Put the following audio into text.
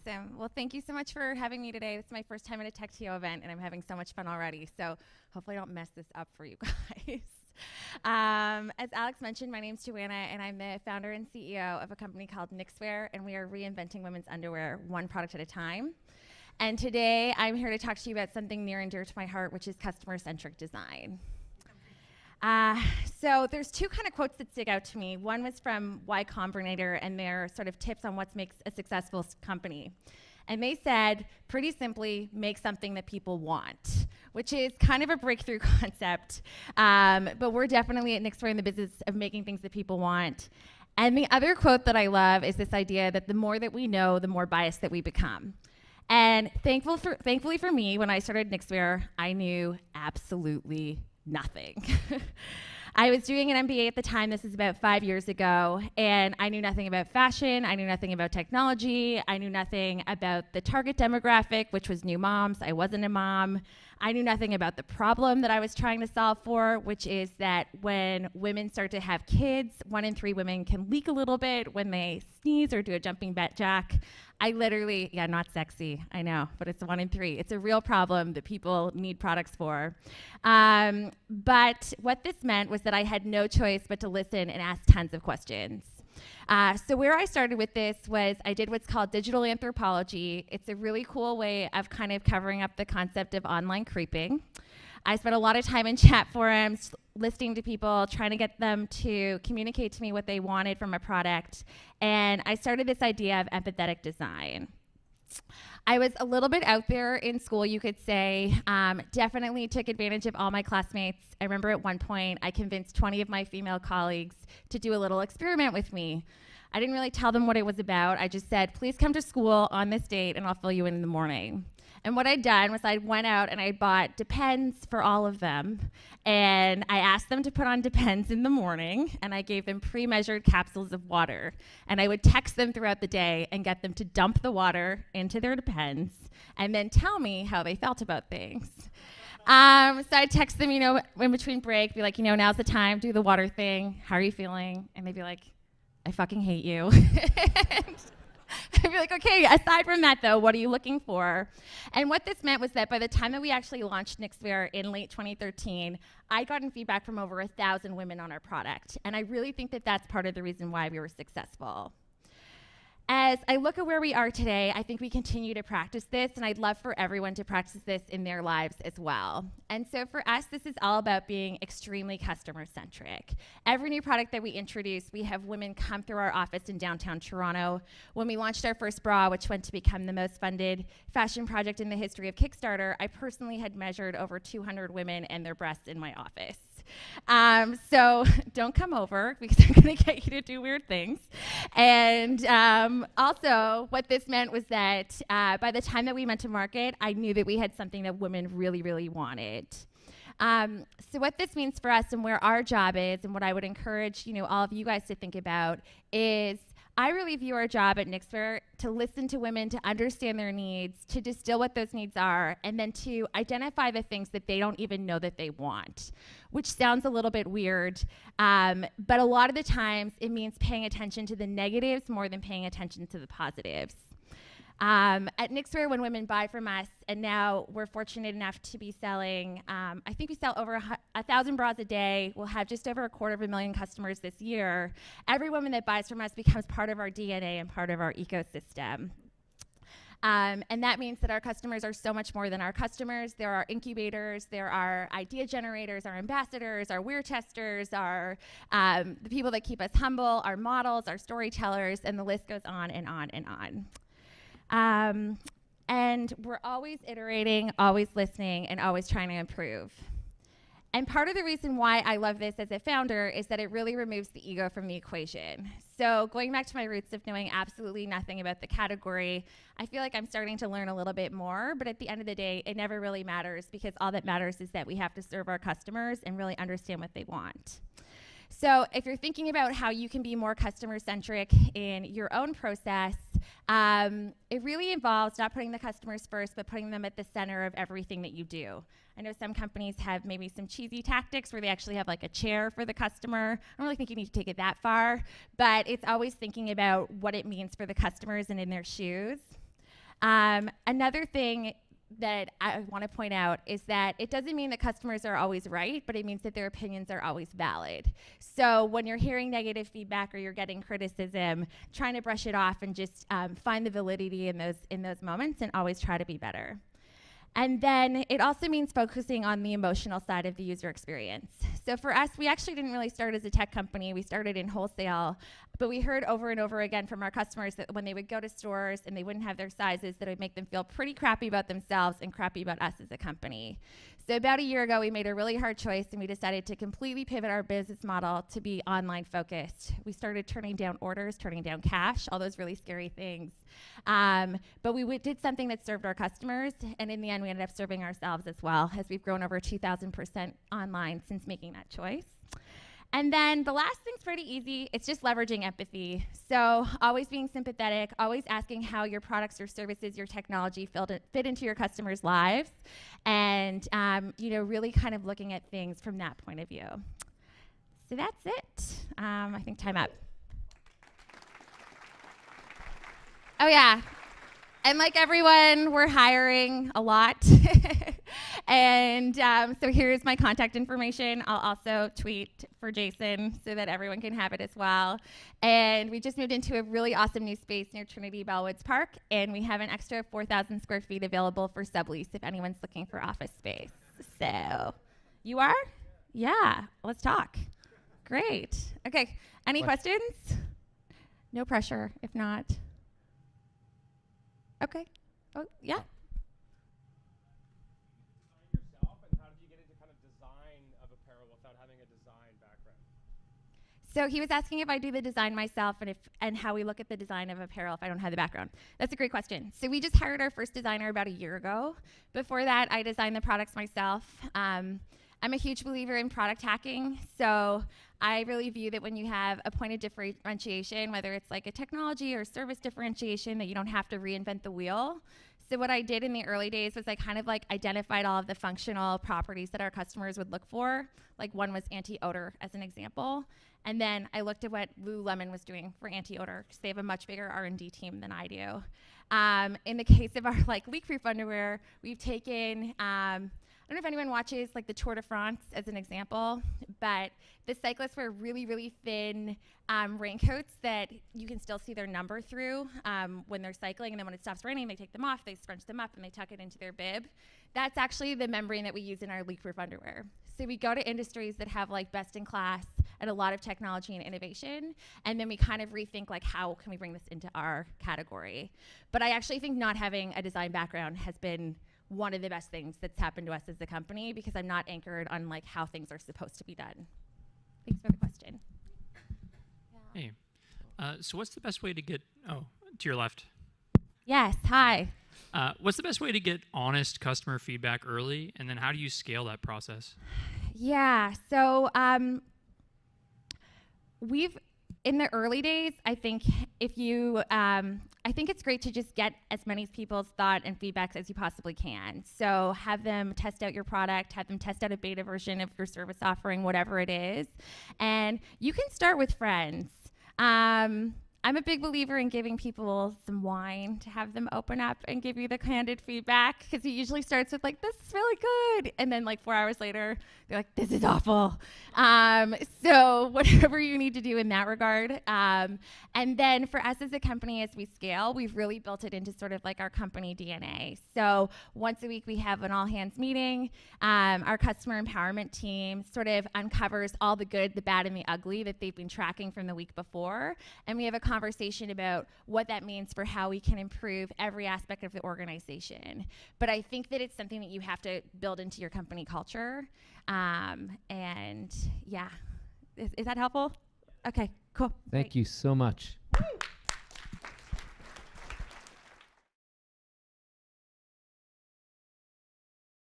Awesome. Well, thank you so much for having me today. This is my first time at a TechTO event, and I'm having so much fun already. So hopefully I don't mess this up for you guys. As Alex mentioned, my name's Joanna, and I'm the founder and CEO of a company called Knixwear, and we are reinventing women's underwear one product at a time. And today I'm here to talk to you about something near and dear to my heart, which is customer-centric design. So there's two kind of quotes that stick out to me. One was from Y Combinator and their sort of tips on what makes a successful company. And they said, pretty simply, make something that people want, which is kind of a breakthrough concept. But we're definitely at Knixwear in the business of making things that people want. And the other quote that I love is this idea that the more that we know, the more biased that we become. And thankfully for me, when I started Knixwear, I knew absolutely nothing. I was doing an MBA at the time. This is about 5 years ago, and I knew nothing about fashion. I knew nothing about technology. I knew nothing about the target demographic, which was new moms. I wasn't a mom. I knew nothing about the problem that I was trying to solve for, which is that when women start to have kids, 1 in 3 women can leak a little bit when they sneeze or do a jumping jack. I literally, not sexy, I know, but it's 1 in 3. It's a real problem that people need products for. But what this meant was that I had no choice but to listen and ask tons of questions. So where I started with this was I did what's called digital anthropology. It's a really cool way of kind of covering up the concept of online creeping. I spent a lot of time in chat forums, listening to people, trying to get them to communicate to me what they wanted from a product. And I started this idea of empathetic design. I was a little bit out there in school, you could say. Definitely took advantage of all my classmates. I remember at one point, I convinced 20 of my female colleagues to do a little experiment with me. I didn't really tell them what it was about. I just said, please come to school on this date and I'll fill you in the morning. And what I'd done was I went out and I bought Depends for all of them. And I asked them to put on Depends in the morning, and I gave them pre-measured capsules of water. And I would text them throughout the day and get them to dump the water into their Depends and then tell me how they felt about things. So I'd text them, in between break, be like, now's the time, do the water thing. How are you feeling? And they'd be like, I fucking hate you. I'd be like, okay, aside from that, though, what are you looking for? And what this meant was that by the time that we actually launched Knixwear in late 2013, I'd gotten feedback from over 1,000 women on our product. And I really think that that's part of the reason why we were successful. As I look at where we are today, I think we continue to practice this, and I'd love for everyone to practice this in their lives as well. And so for us, this is all about being extremely customer-centric. Every new product that we introduce, we have women come through our office in downtown Toronto. When we launched our first bra, which went to become the most funded fashion project in the history of Kickstarter, I personally had measured over 200 women and their breasts in my office. So don't come over because I'm going to get you to do weird things. And also, what this meant was that by the time that we went to market, I knew that we had something that women really, really wanted. So what this means for us and where our job is, and what I would encourage all of you guys to think about, is I really view our job at Knixwear to listen to women, to understand their needs, to distill what those needs are, and then to identify the things that they don't even know that they want, which sounds a little bit weird, but a lot of the times it means paying attention to the negatives more than paying attention to the positives. At Knixwear, when women buy from us, and now we're fortunate enough to be selling, I think we sell over 1,000 bras a day. We'll have just over 250,000 customers this year. Every woman that buys from us becomes part of our DNA and part of our ecosystem. And that means that our customers are so much more than our customers. There are incubators, there are idea generators, our ambassadors, our wear testers, our the people that keep us humble, our models, our storytellers, and the list goes on and on and on. And we're always iterating, always listening, and always trying to improve. And part of the reason why I love this as a founder is that it really removes the ego from the equation. So going back to my roots of knowing absolutely nothing about the category, I feel like I'm starting to learn a little bit more, but at the end of the day, it never really matters because all that matters is that we have to serve our customers and really understand what they want. So if you're thinking about how you can be more customer-centric in your own process, it really involves not putting the customers first, but putting them at the center of everything that you do. I know some companies have maybe some cheesy tactics where they actually have like a chair for the customer. I don't really think you need to take it that far, but it's always thinking about what it means for the customers and in their shoes. Another thing that I want to point out is that it doesn't mean that customers are always right, but it means that their opinions are always valid. So when you're hearing negative feedback or you're getting criticism, trying to brush it off and just find the validity in those moments and always try to be better. And then it also means focusing on the emotional side of the user experience. So for us, we actually didn't really start as a tech company. We started in wholesale, but we heard over and over again from our customers that when they would go to stores and they wouldn't have their sizes, that it would make them feel pretty crappy about themselves and crappy about us as a company. So about a year ago, we made a really hard choice and we decided to completely pivot our business model to be online focused. We started turning down orders, turning down cash, all those really scary things. But we did something that served our customers, and in the end, we ended up serving ourselves as well, as we've grown over 2,000% online since making that choice. And then the last thing's pretty easy. It's just leveraging empathy. So always being sympathetic, always asking how your products or services, your technology fit into your customers' lives, and really kind of looking at things from that point of view. So that's it. I think time up. Oh yeah, and like everyone, we're hiring a lot. And so here's my contact information. I'll also tweet for Jason so that everyone can have it as well. And we just moved into a really awesome new space near Trinity Bellwoods Park, and we have an extra 4,000 square feet available for sublease if anyone's looking for office space. So, you are? Yeah, let's talk. Great. Okay, any questions? No pressure, if not. Okay. Oh, yeah. So he was asking if I do the design myself and how we look at the design of apparel if I don't have the background. That's a great question. So we just hired our first designer about a year ago. Before that, I designed the products myself. I'm a huge believer in product hacking. So I really view that when you have a point of differentiation, whether it's like a technology or service differentiation, that you don't have to reinvent the wheel. So what I did in the early days was I kind of like identified all of the functional properties that our customers would look for. Like one was anti-odor as an example. And then I looked at what Lululemon was doing for anti-odor because they have a much bigger R&D team than I do. In the case of our like leak-proof underwear, we've taken, I don't know if anyone watches like the Tour de France as an example, but the cyclists wear really, really thin raincoats that you can still see their number through when they're cycling, and then when it stops raining, they take them off, they scrunch them up, and they tuck it into their bib. That's actually the membrane that we use in our leak-proof underwear. So we go to industries that have like best in class and a lot of technology and innovation, and then we kind of rethink like how can we bring this into our category. But I actually think not having a design background has been one of the best things that's happened to us as a company because I'm not anchored on like how things are supposed to be done. Thanks for the question. Yeah. Hey, so what's the best way to get, to your left. Yes, hi. What's the best way to get honest customer feedback early, and then how do you scale that process? Yeah, so in the early days, I think I think it's great to just get as many people's thought and feedback as you possibly can. So have them test out your product, have them test out a beta version of your service offering, whatever it is. And you can start with friends. I'm a big believer in giving people some wine to have them open up and give you the candid feedback, because it usually starts with like, this is really good. And then like 4 hours later, they're like, this is awful. So whatever you need to do in that regard. And then for us as a company, as we scale, we've really built it into sort of like our company DNA. So once a week, we have an all hands meeting. Our customer empowerment team sort of uncovers all the good, the bad, and the ugly that they've been tracking from the week before. And we have a conversation about what that means for how we can improve every aspect of the organization. But I think that it's something that you have to build into your company culture. And yeah, is that helpful? Okay, cool. Thank you so much.